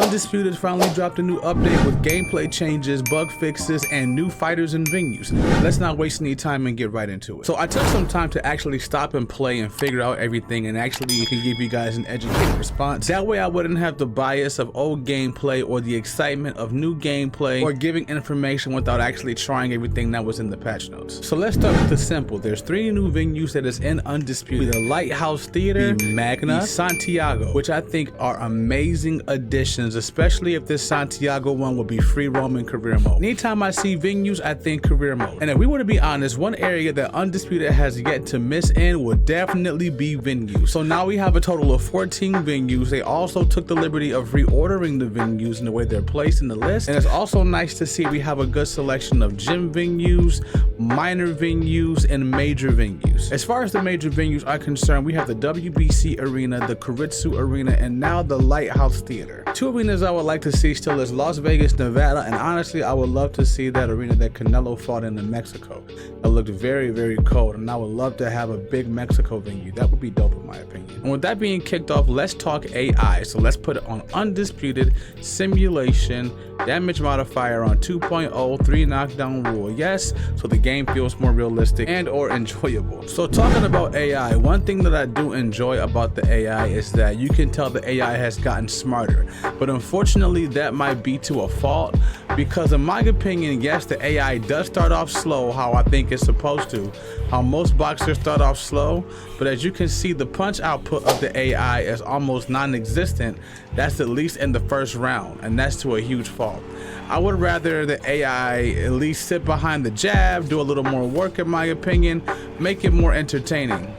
Undisputed finally dropped a new update with gameplay changes, bug fixes, and new fighters and venues. Let's not waste any time and get right into it. So I took some time to actually stop and play and figure out everything and actually can give you guys an educated response. That way I wouldn't have the bias of old gameplay or the excitement of new gameplay or giving information without actually trying everything that was in the patch notes. So let's start with the simple. There's 3 new venues that is in Undisputed: the Lighthouse Theater, the Magna, the Santiago, which I think are amazing additions, especially if this Santiago one will be free roaming career mode. Anytime I see venues, I think career mode. And if we were to be honest, one area that Undisputed has yet to miss in will definitely be venues. So now we have a total of 14 venues. They also took the liberty of reordering the venues in the way they're placed in the list. And it's also nice to see we have a good selection of gym venues, minor venues, and major venues. As far as the major venues are concerned, we have the WBC Arena, the Keiretsu Arena, and now the Lighthouse Theater. 2 arenas I would like to see still is Las Vegas, Nevada, and honestly I would love to see that arena that Canelo fought in Mexico. It looked very, very cold, and I would love to have a big Mexico venue. That would be dope in my opinion. And with that being kicked off, let's talk AI. So let's put it on Undisputed, simulation, damage modifier on 2.0, 3 knockdown rule, yes, so the game feels more realistic and or enjoyable. So talking about AI, one thing that I do enjoy about the AI is that you can tell the AI has gotten smarter, but unfortunately that might be to a fault, because in my opinion, yes, the AI does start off slow, how I think it's supposed to, how most boxers start off slow, but as you can see, the punch output of the AI is almost non-existent. That's at least in the first round, and that's to a huge fault. I would rather the AI at least sit behind the jab, do a little more work in my opinion, make it more entertaining.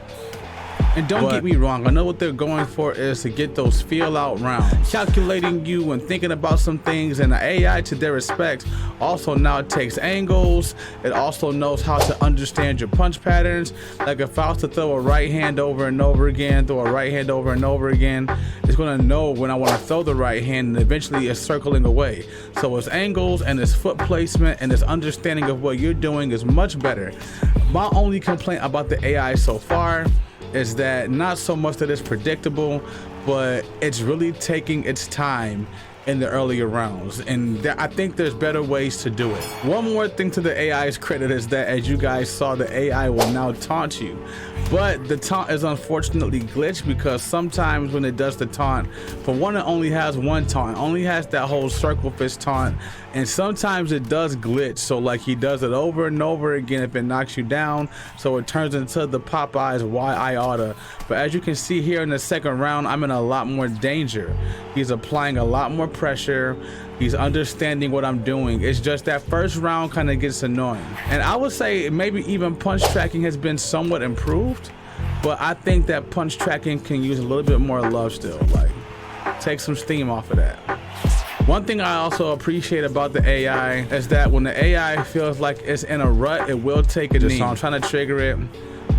And don't get me wrong, I know what they're going for is to get those feel out rounds, calculating you and thinking about some things, and the AI, to their respect, also now takes angles. It also knows how to understand your punch patterns. Like if I was to throw a right hand over and over again, throw a right hand over and over again, it's gonna know when I wanna throw the right hand, and eventually it's circling away. So its angles and its foot placement and its understanding of what you're doing is much better. My only complaint about the AI so far is that not so much that it's predictable, but it's really taking its time in the earlier rounds, and I think there's better ways to do it. One more thing to the AI's credit is that, as you guys saw, the AI will now taunt you, but the taunt is unfortunately glitched, because sometimes when it does the taunt, for one, it only has one taunt, only has that whole circle fist taunt, and sometimes it does glitch, so like he does it over and over again if it knocks you down, so it turns into the Popeyes why I oughta. But as you can see here in the second round, I'm in a lot more danger. He's applying a lot more pressure, he's understanding what I'm doing. It's just that first round kind of gets annoying, and I would say maybe even punch tracking has been somewhat improved, but I think that punch tracking can use a little bit more love still, like take some steam off of that. One thing I also appreciate about the AI is that when the AI feels like it's in a rut, it will take a knee. So I'm trying to trigger it,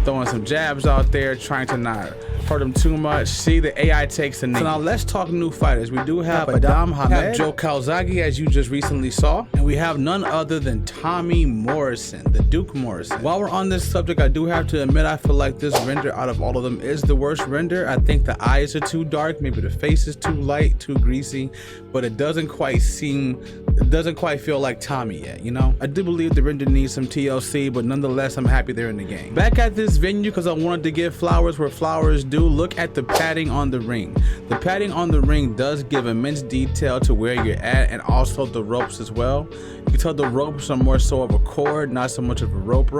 throwing some jabs out there, trying to not hurt him too much. See, the AI takes a knee. So now let's talk new fighters. We do have Adam Hamed, Joe Calzaghe, as you just recently saw, and we have none other than Tommy Morrison, the Duke Morrison. While we're on this subject, I do have to admit I feel like this render out of all of them is the worst render. I think the eyes are too dark, maybe the face is too light, too greasy, but it doesn't quite feel like Tommy yet, you know? I do believe the render needs some TLC, but nonetheless, I'm happy they're in the game. Back at this venue, because I wanted to give flowers where flowers do, look at the padding on the ring. The padding on the ring does give immense detail to where you're at, and also the ropes as well. You can tell the ropes are more so of a cord, not so much of a rope.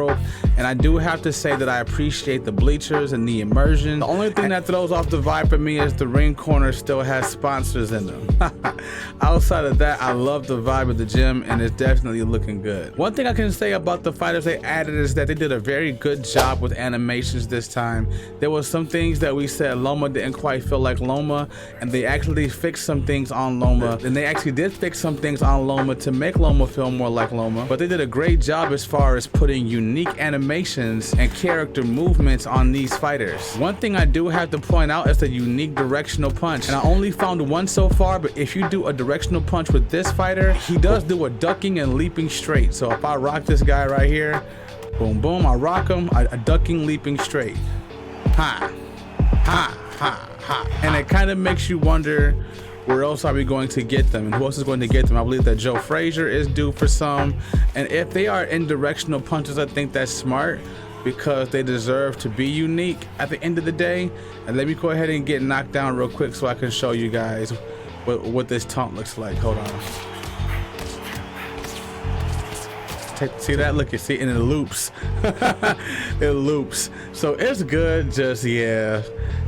And I do have to say that I appreciate the bleachers and the immersion. The only thing that throws off the vibe for me is the ring corner still has sponsors in them. Outside of that, I love the vibe of the gym, and it's definitely looking good. One thing I can say about the fighters they added is that they did a very good job with animations this time. There was some things that we said Loma didn't quite feel like Loma, and they actually fixed some things on Loma, and they actually did fix some things on Loma to make Loma feel more like Loma. But they did a great job as far as putting unique animations and character movements on these fighters. One thing I do have to point out is the unique directional punch, and I only found one so far, but if you do a directional punch with this fighter, he does do a ducking and leaping straight. So if I rock this guy right here, boom boom, I rock him, a ducking leaping straight, ha ha ha ha, and it kind of makes you wonder where else are we going to get them? And who else is going to get them? I believe that Joe Frazier is due for some. And if they are in directional punches, I think that's smart, because they deserve to be unique at the end of the day. And let me go ahead and get knocked down real quick so I can show you guys what this taunt looks like. Hold on. See that? Look, you see, and it loops. It loops. So it's good, just, yeah.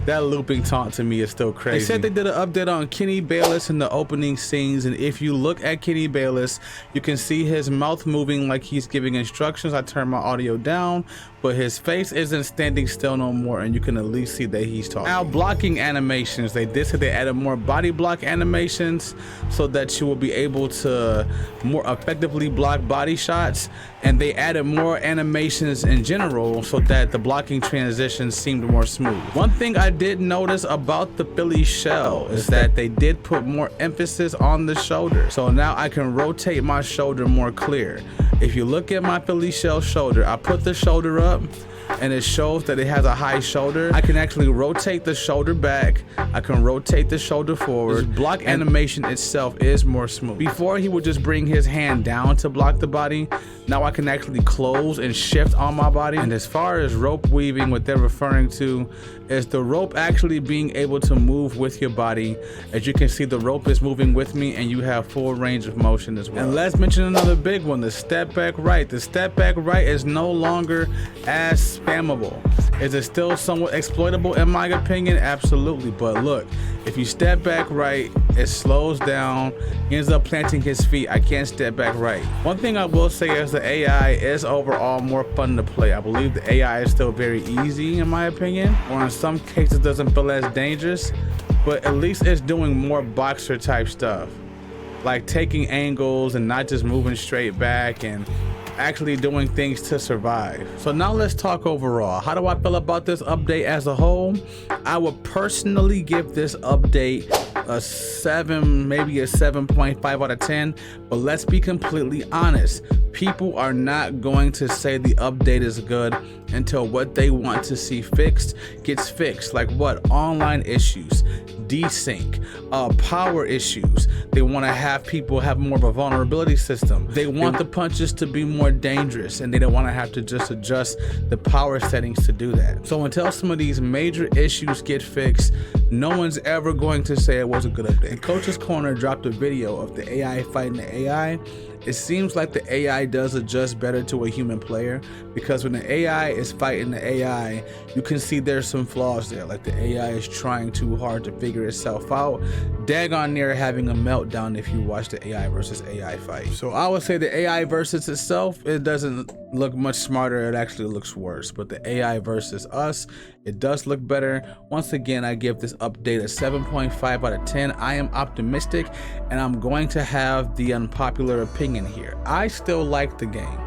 That looping taunt to me is still crazy. They said they did an update on Kenny Bayless in the opening scenes, and if you look at Kenny Bayless, you can see his mouth moving like he's giving instructions. I turned my audio down, but his face isn't standing still no more, and you can at least see that he's talking. Now, blocking animations, they did say they added more body block animations so that you will be able to more effectively block body shots, and they added more animations in general so that the blocking transitions seemed more smooth. One thing I did notice about the Philly shell is that they did put more emphasis on the shoulder. So now I can rotate my shoulder more clear. If you look at my Philly shell shoulder, I put the shoulder up and it shows that it has a high shoulder. I can actually rotate the shoulder back. I can rotate the shoulder forward. This block animation itself is more smooth. Before, he would just bring his hand down to block the body. Now I can actually close and shift on my body. And as far as rope weaving, what they're referring to is the rope actually being able to move with your body. As you can see, the rope is moving with me and you have full range of motion as well. And let's mention another big one, the step back right. The step back right is no longer as spammable. Is it still somewhat exploitable in my opinion? Absolutely. But look, if you step back right, it slows down. He ends up planting his feet. I can't step back right. One thing I will say is the AI is overall more fun to play. I believe the AI is still very easy in my opinion, or in some cases doesn't feel as dangerous, but at least it's doing more boxer type stuff, like taking angles and not just moving straight back and actually doing things to survive. So now let's talk overall. How do I feel about this update as a whole? I would personally give this update a 7, maybe a 7.5 out of 10, but let's be completely honest. People are not going to say the update is good until what they want to see fixed gets fixed. Like what? Online issues, desync, power issues. They want to have people have more of a vulnerability system. They want the punches to be more dangerous, and they don't want to have to just adjust the power settings to do that. So until some of these major issues get fixed, no one's ever going to say it was a good update. And Coach's Corner dropped a video of the AI fighting the AI. It seems like the AI does adjust better to a human player, because when the AI is fighting the AI, you can see there's some flaws there. Like the AI is trying too hard to figure itself out. Daggone near having a meltdown if you watch the AI versus AI fight. So I would say the AI versus itself, it doesn't look much smarter. It actually looks worse. But the AI versus us, it does look better. Once again, I give this update a 7.5 out of 10. I am optimistic, and I'm going to have the unpopular opinion here. I still like the game.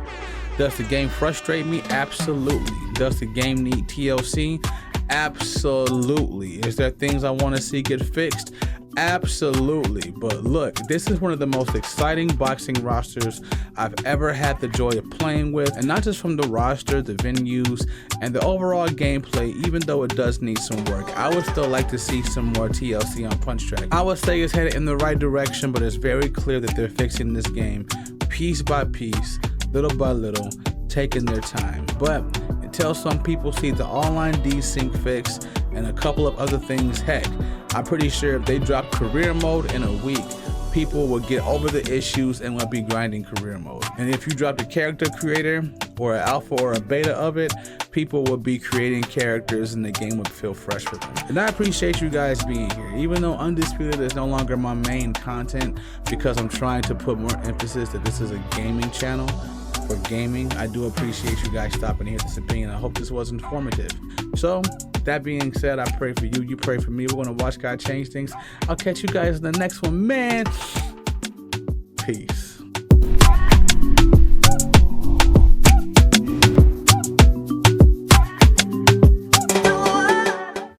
Does the game frustrate me? Absolutely. Does the game need TLC? Absolutely. Is there things I want to see get fixed? Absolutely. But look, this is one of the most exciting boxing rosters I've ever had the joy of playing with, and not just from the roster, the venues, and the overall gameplay. Even though it does need some work, I would still like to see some more TLC on Punch Track. I would say it's headed in the right direction, but it's very clear that they're fixing this game piece by piece, little by little, taking their time. But until some people see the online desync fix and a couple of other things, heck, I'm pretty sure if they drop career mode in a week, people will get over the issues and will be grinding career mode. And if you drop the character creator or an alpha or a beta of it, people will be creating characters and the game would feel fresh for them. And I appreciate you guys being here, even though Undisputed is no longer my main content, because I'm trying to put more emphasis that this is a gaming channel for gaming. I do appreciate you guys stopping to hear this opinion. I hope this was informative. So that being said, I pray for you, you pray for me. We're gonna watch God change things. I'll catch you guys in the next one, man. Peace.